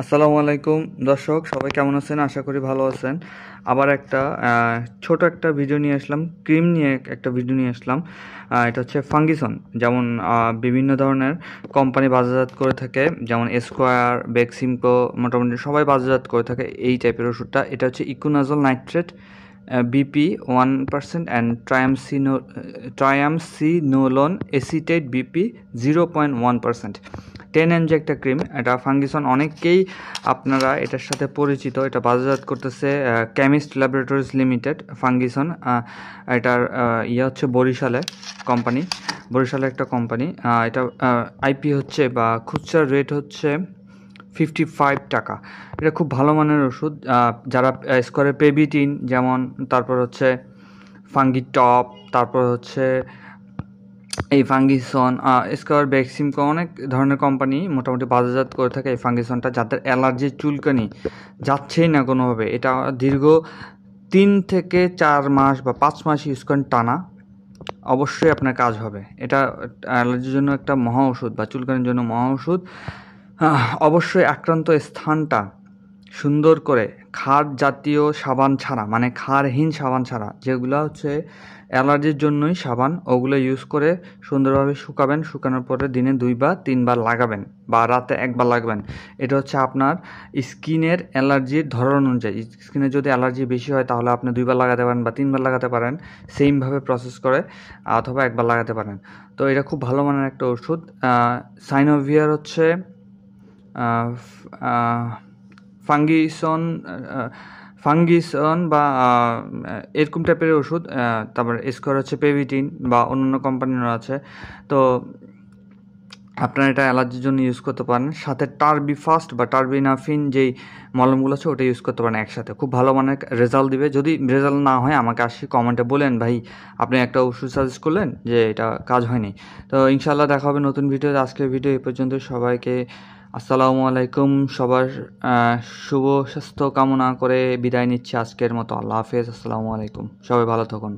আসসালামু আলাইকুম দর্শক, সবাই কেমন আছেন? আশা করি ভালো আছেন। আবার একটা ছোট একটা ভিডিও নিয়ে আসলাম, ক্রিম নিয়ে একটা ভিডিও নিয়ে আসলাম। এটা হচ্ছে ফাঙ্গিসন। যেমন বিভিন্ন ধরনের কোম্পানি বাজারজাত করে থাকে, যেমন স্কোয়ার, বেক্সিমকো, মোটামুটি সবাই বাজারজাত করে থাকে এই টাইপের ওষুধটা। এটা হচ্ছে econazole nitrate BP 1% and triamcinolone acetate BP 0.1%। 10 mg একটা ক্রিম। এটা ফাঙ্গিসন, অনেকেই আপনারা এটার সাথে পরিচিত। এটা বাজারজাত করতেছে কেমিস্ট ল্যাবরেটরিজ লিমিটেড। ফাঙ্গিসন এটার হচ্ছে বরিশালে কোম্পানি, বরিশালে একটা কোম্পানি। এটা আইপি হচ্ছে বা খুচরা রেট হচ্ছে 55 টাকা। এটা খুব ভালো মানের ওষুধ। যারা স্কোয়ারের পেবিটিন, যেমন তারপর হচ্ছে ফাঙ্গিটপ, তারপর হচ্ছে এই ফাঙ্গিসন, স্কোয়ার, বেক্সিমকো, অনেক ধরনের কোম্পানি মোটামুটি বাজারজাত করে থাকে এই ফাঙ্গিসনটা। যাদের অ্যালার্জির চুলকানি যাচ্ছেই না কোনোভাবে, এটা দীর্ঘ 3 থেকে 4 মাস বা 5 মাস ইউজ করেন টানা, অবশ্যই আপনার কাজ হবে। এটা অ্যালার্জির জন্য একটা মহা ওষুধ বা চুলকানির জন্য মহা ওষুধ। অবশ্যই আক্রান্ত স্থানটা সুন্দর করে ক্ষার জাতীয় সাবান ছাড়া, মানে ক্ষারহীন সাবান ছাড়া, যেগুলো হচ্ছে অ্যালার্জির জন্যই সাবান, ওগুলো ইউজ করে সুন্দরভাবে শুকাবেন। শুকানোর পরে দিনে 2 বা 3 বার লাগাবেন বা রাতে 1 বার লাগাবেন। এটা হচ্ছে আপনার স্কিনের অ্যালার্জির ধরন অনুযায়ী। স্কিনে যদি অ্যালার্জি বেশি হয় তাহলে আপনি 2 বার লাগাতে পারেন বা 3 বার লাগাতে পারেন, সেমভাবে প্রসেস করে, অথবা 1 বার লাগাতে পারেন। তো এটা খুব ভালো মানের একটা ওষুধ। সাইনোভিয়ার হচ্ছে ফাঙ্গিসন, ফাঙ্গিসন বা এরকম টাইপের ওষুধ। তারপর স্কোয়ার হচ্ছে পেভিটিন বা অন্যান্য কোম্পানিরও আছে। তো আপনারা এটা অ্যালার্জির জন্য ইউজ করতে পারেন। সাথে টার্বিফাস্ট বা টার্বিনাফিন যেই মলমগুলো আছে ওটা ইউজ করতে পারেন একসাথে, খুব ভালো মানের রেজাল্ট দিবে। যদি রেজাল্ট না হয় আমাকে কমেন্টে বলেন, ভাই আপনি একটা ওষুধ সাজেস্ট করলেন যে এটা কাজ হয়নি। তো ইনশাল্লাহ দেখা হবে নতুন ভিডিওতে। আজকের ভিডিও এই পর্যন্ত। সবাইকে আসসালামু আলাইকুম। সবার শুভ স্বাস্থ্য কামনা করে বিদায় নিচ্ছি আজকের মতো। আল্লাহ হাফেজ। আসসালামু আলাইকুম। সবাই ভালো থাকুন।